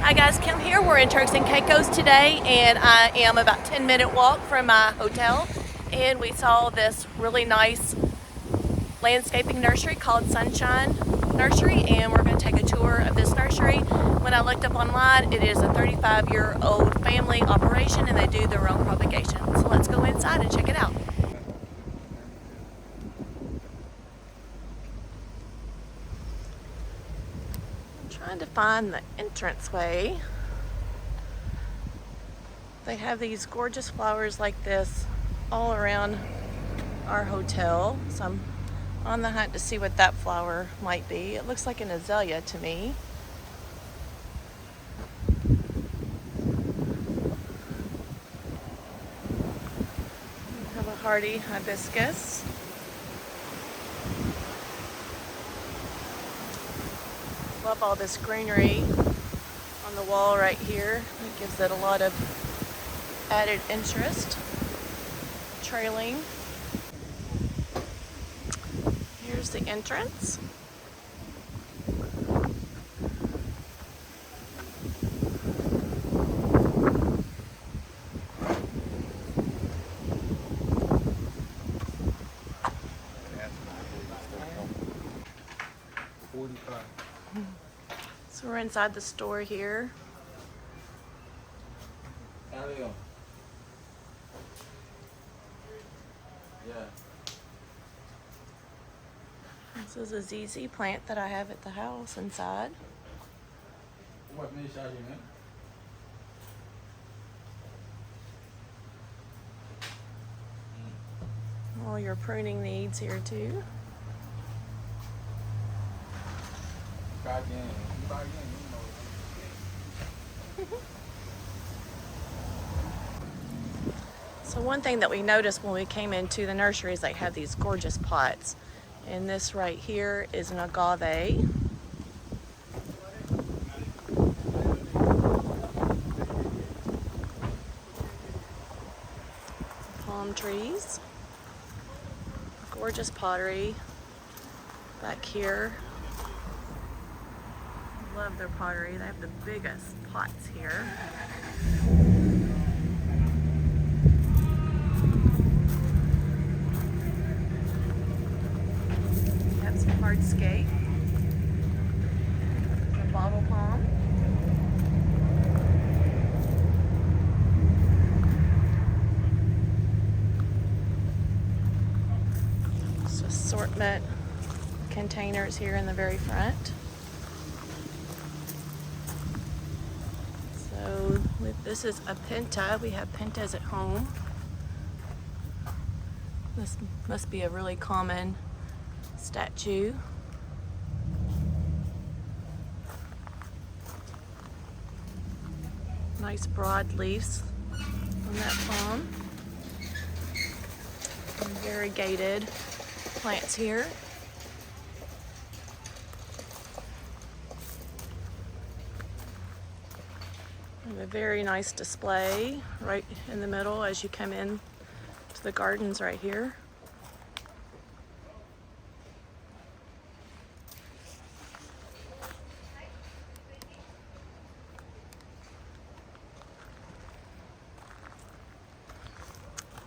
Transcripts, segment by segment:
Hi guys, Kim here. We're in Turks and Caicos today, and I am about 10-minute walk from my hotel, and we saw this really nice landscaping nursery called Sunshine Nursery, and we're going to take a tour of this nursery. When I looked up online, it is a 35-year-old family operation, and they do their own propagation. So let's go inside and check it out. Trying to find the entranceway. They have these gorgeous flowers like this all around our hotel, so I'm on the hunt to see what that flower might be. It looks like an azalea to me. We have a hardy hibiscus. Love all this greenery on the wall right here. It gives it a lot of added interest. Trailing. Here's the entrance. So we're inside the store here. This is a ZZ plant that I have at the house inside. All your pruning needs here too. So one thing that we noticed when we came into the nursery is they have these gorgeous pots. And this right here is an agave. Palm trees. Gorgeous pottery back here. Love their pottery. They have the biggest pots here. Some hardscape, some bottle palm, some assortment containers here in the very front. So this is a penta. We have pentas at home. This must be a really common statue. Nice broad leaves on that palm. And variegated plants here. And a very nice display right in the middle as you come in to the gardens right here.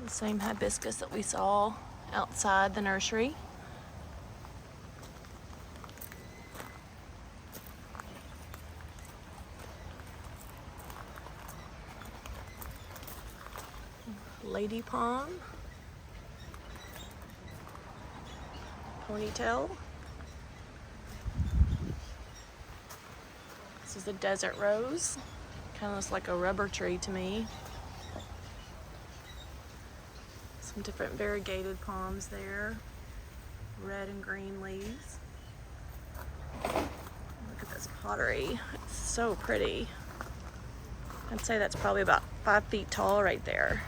The same hibiscus that we saw outside the nursery. Lady palm. Ponytail. This is a desert rose. Kind of looks like a rubber tree to me. Some different variegated palms there. Red and green leaves. Look at this pottery. It's so pretty. I'd say that's probably about 5 feet tall right there.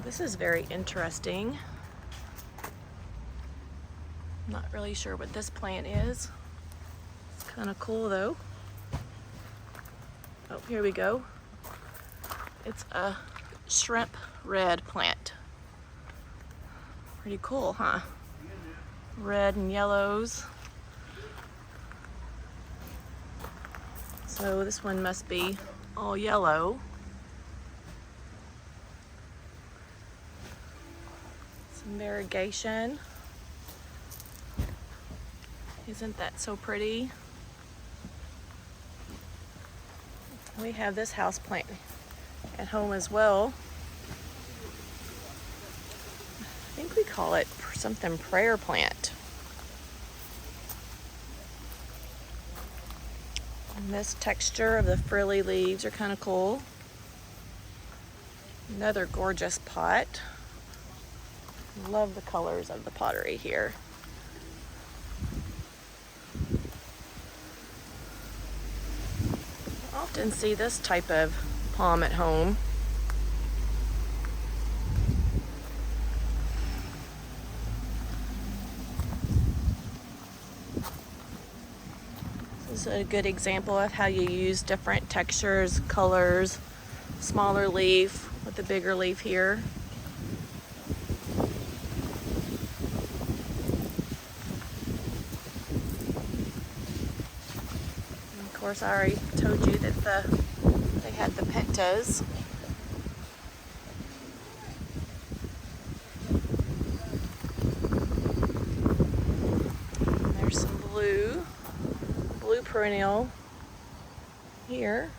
This is very interesting. Not really sure what this plant is. It's kind of cool though. Oh, here we go. It's a shrimp red plant. Pretty cool, huh? red and yellows. So this one must be all yellow. Some variegation. Isn't that so pretty? We have this house plant at home as well. I think we call it something prayer plant. And this texture of the frilly leaves are kind of cool. Another gorgeous pot. Love the colors of the pottery here. I often see this type of palm at home. This is a good example of how you use different textures, colors, smaller leaf with the bigger leaf here. And of course, I already told you that they had the pentas. And there's some blue perennial here.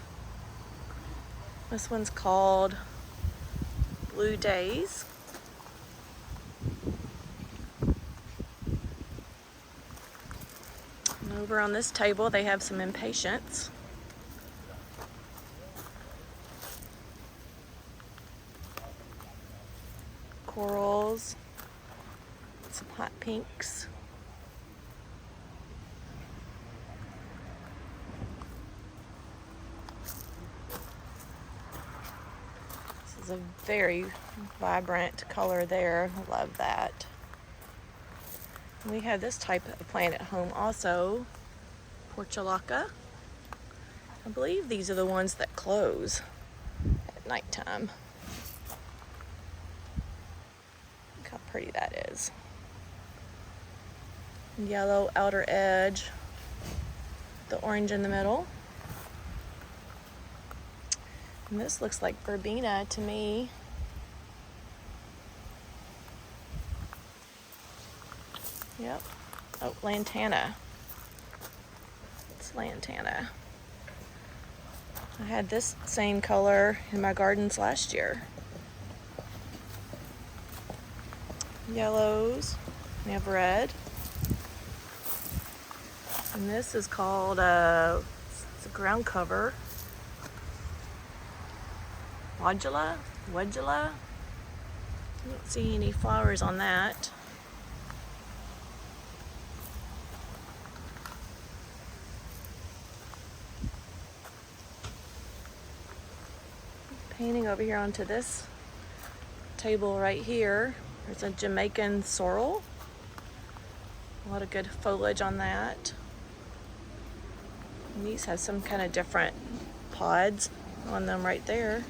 This one's called Blue Days. And over on this table they have some impatiens. Corals, some hot pinks. This is a very vibrant color there. I love that. We have this type of plant at home also, portulaca. I believe these are the ones that close at nighttime. Look how pretty that is. Yellow outer edge, the orange in the middle. And this looks like verbena to me. Yep. Oh, lantana. It's lantana. I had this same color in my gardens last year. Yellows. We have red. And this is called it's a ground cover. Wedula. I don't see any flowers on that. Painting over here onto this table right here. There's a Jamaican sorrel. A lot of good foliage on that. And these have some kind of different pods on them right there.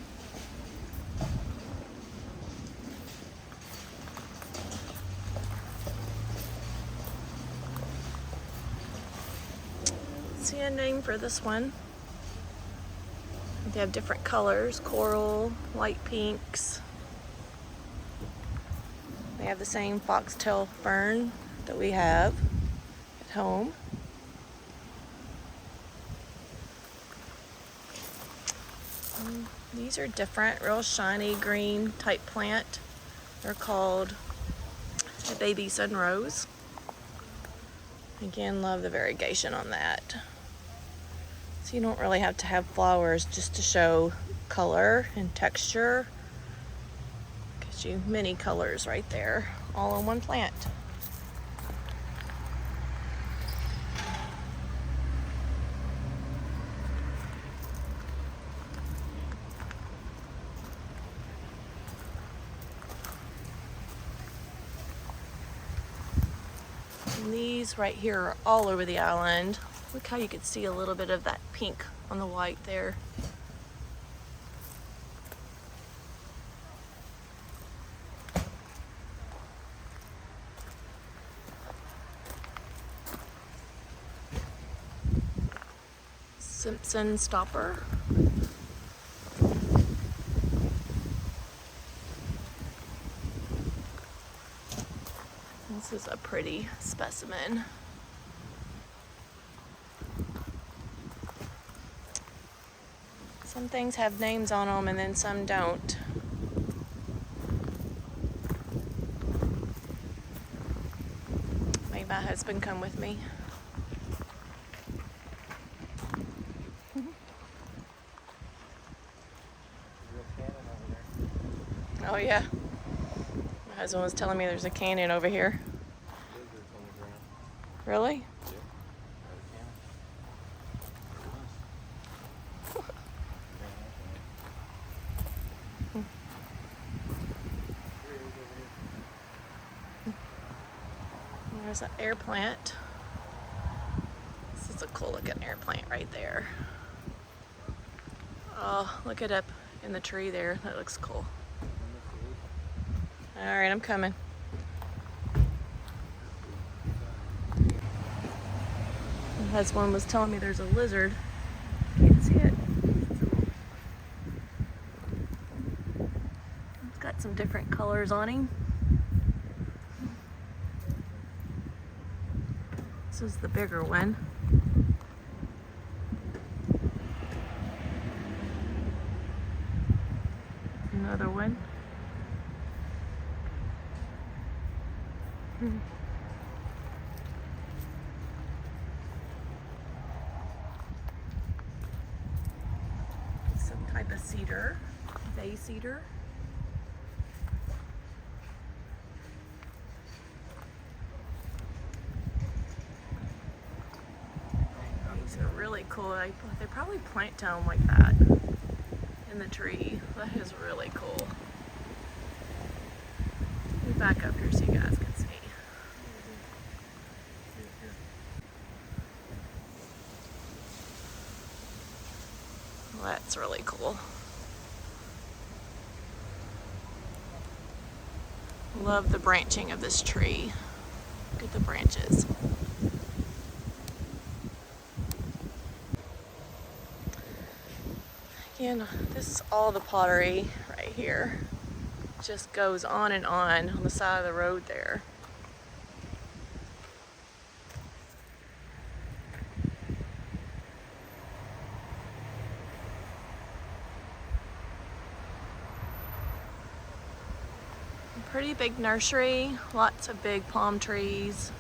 See a name for this one. They have different colors, coral, light pinks. They have the same foxtail fern that we have at home. And these are different, real shiny green type plant. They're called a baby sunrose. Again, love the variegation on that. So you don't really have to have flowers just to show color and texture. Gives you many colors right there, all on one plant. And these right here are all over the island. Look how you could see a little bit of that pink on the white there. Simpson stopper. This is a pretty specimen. Some things have names on them and then some don't. Made my husband come with me. Oh yeah. My husband was telling me there's a canyon over here. Really? There's an air plant. This is a cool looking air plant right there. Oh, look it up in the tree there. That looks cool. All right, I'm coming. My husband was telling me there's a lizard. Can't see it. It's got some different colors on him. This is the bigger one. Another one. Some type of cedar, bay cedar. These are really cool. They probably plant down like that in the tree. That is really cool. Let me back up here so you guys can see. Well, that's really cool. Love the branching of this tree. Look at the branches. Again, this is all the pottery right here. Just goes on the side of the road there. Pretty big nursery, lots of big palm trees.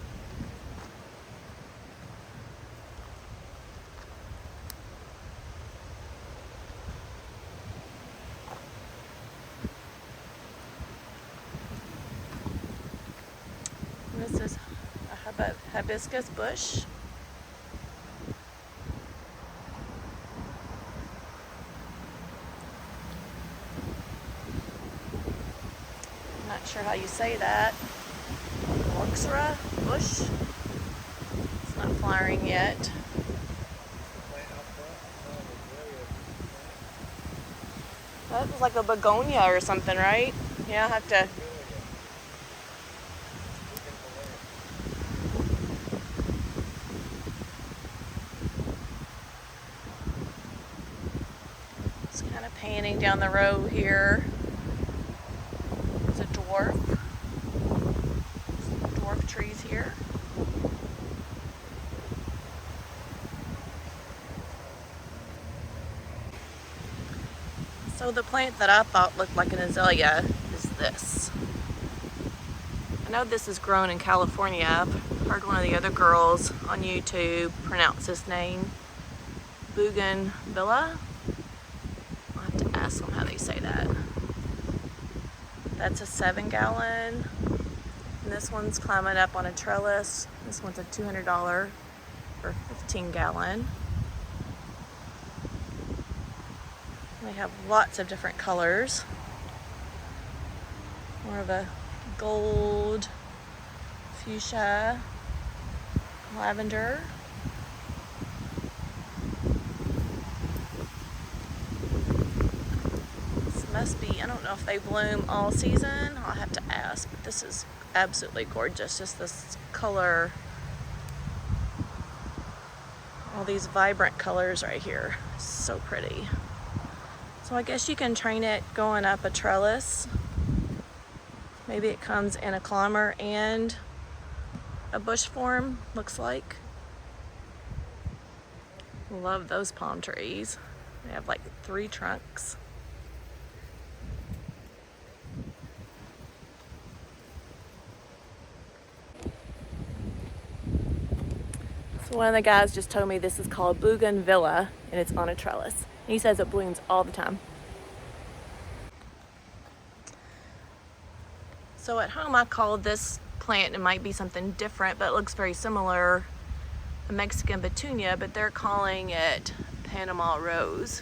This is a hibiscus bush. Not sure how you say that. Luxra bush. It's not flowering yet. That was like a begonia or something, right? Yeah, I'll have to. It's kind of panning down the road here. There's a dwarf. Some dwarf trees here. So the plant that I thought looked like an azalea is this. I know this is grown in California. I've heard one of the other girls on YouTube pronounce this name, bougainvillea. I'll have to ask them how they say that. That's a 7-gallon. And this one's climbing up on a trellis. This one's a $200 for 15-gallon. They have lots of different colors. More of a gold, fuchsia, lavender. This must be, I don't know if they bloom all season. I'll have to ask, but this is absolutely gorgeous. Just this color All these vibrant colors right here. So pretty. So I guess you can train it going up a trellis. Maybe it comes in a climber and a bush form, looks like. Love those palm trees. They have like 3 trunks. So one of the guys just told me this is called bougainvillea and it's on a trellis. He says it blooms all the time. So at home I called this plant, it might be something different, but it looks very similar, a Mexican petunia, but they're calling it Panama rose.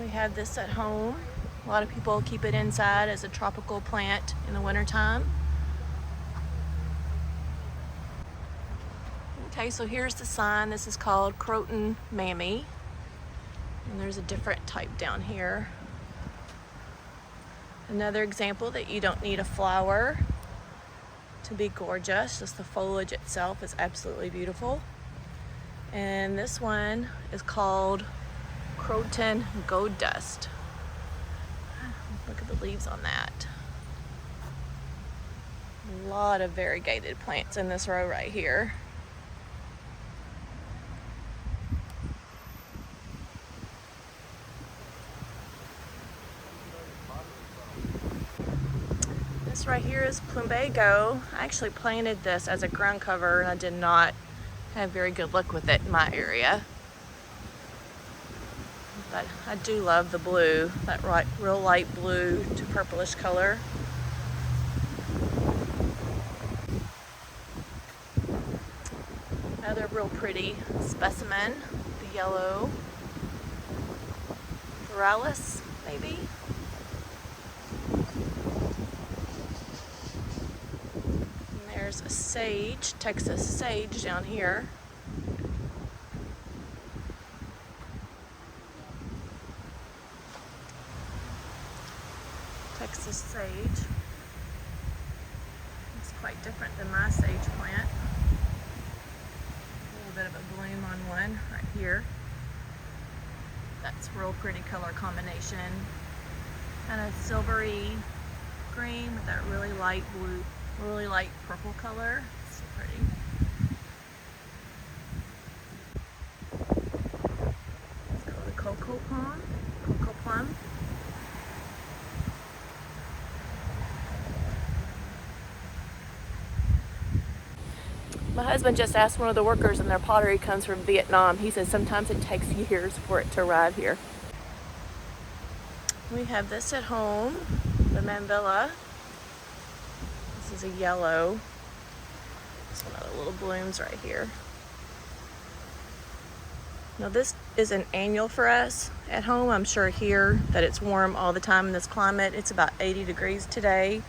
We have this at home. A lot of people keep it inside as a tropical plant in the wintertime. Okay, so here's the sign. This is called Croton Mammy. And there's a different type down here. Another example that you don't need a flower to be gorgeous. Just the foliage itself is absolutely beautiful. And this one is called Croton Gold Dust. Look at the leaves on that. A lot of variegated plants in this row right here. This right here is plumbago. I actually planted this as a ground cover and I did not have very good luck with it in my area. But I do love the blue, that real light blue to purplish color. Another real pretty specimen, the yellow Doralis, maybe. And there's a sage, Texas sage down here. Texas sage. It's quite different than my sage plant. A little bit of a bloom on one right here. That's real pretty color combination. Kind of silvery green with that really light blue, really light purple color. It's so pretty. It's called a cocoa plum. My husband just asked one of the workers, and their pottery comes from Vietnam. He says sometimes it takes years for it to arrive here. We have this at home, the bougainvillea. This is a yellow. There's one of the little blooms right here. Now this is an annual for us at home. I'm sure here that it's warm all the time in this climate. It's about 80 degrees today.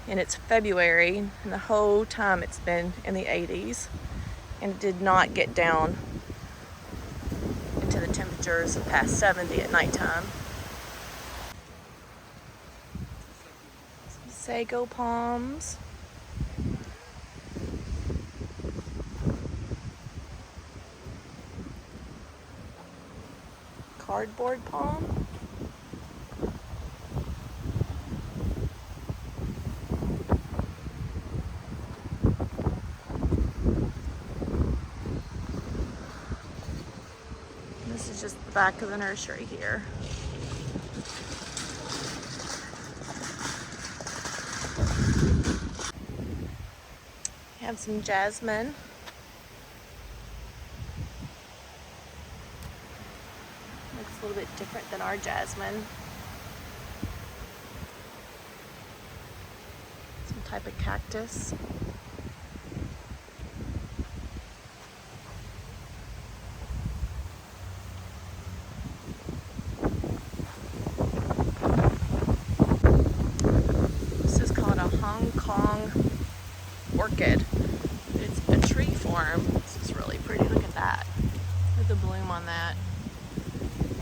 And it's February, and the whole time it's been in the 80s, and it did not get down into the temperatures of past 70 at nighttime. Sago palms. Cardboard palm. This is just the back of the nursery here. We have some jasmine. Looks a little bit different than our jasmine. Some type of cactus. Hong Kong orchid. It's a tree form. This is really pretty. Look at that. Look at the bloom on that.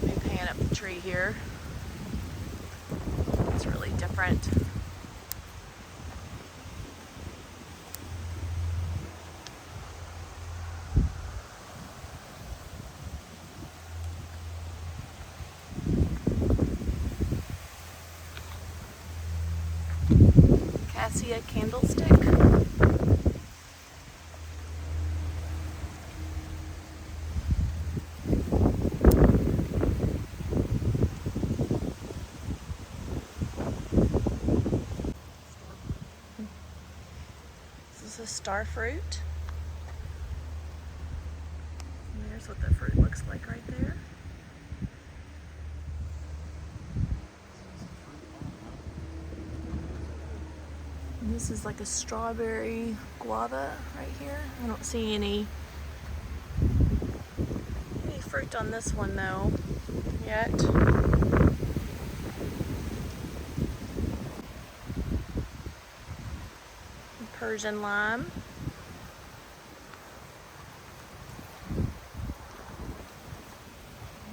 Maybe pan up tree here. It's really different. Cassia candlestick. This is a star fruit. And there's what the fruit looks like right there. And this is like a strawberry guava right here. I don't see any fruit on this one though yet. Persian lime.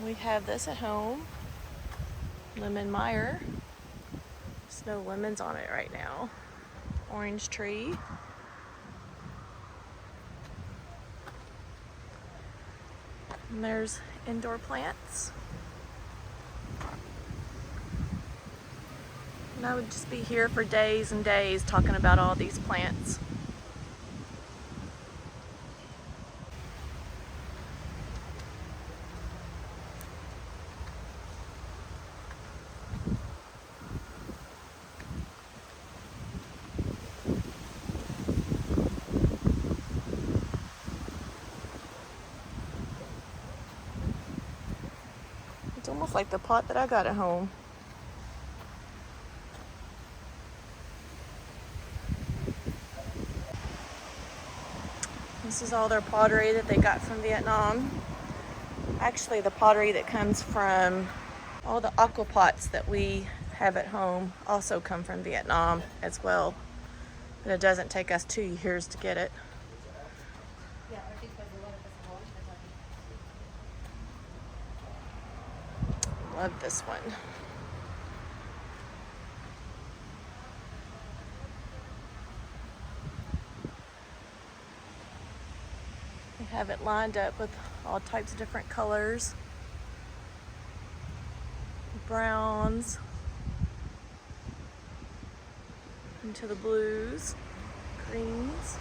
We have this at home. Lemon Meyer. There's no lemons on it right now. Orange tree. And there's indoor plants. And I would just be here for days and days talking about all these plants. It's almost like the pot that I got at home. This is all their pottery that they got from Vietnam. Actually, the pottery that comes from all the aqua pots that we have at home also come from Vietnam as well. And it doesn't take us 2 years to get it. Love this one. We have it lined up with all types of different colors. Browns into the blues, greens.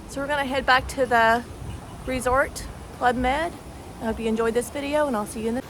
So we're gonna head back to the resort, Club Med. I hope you enjoyed this video, and I'll see you in the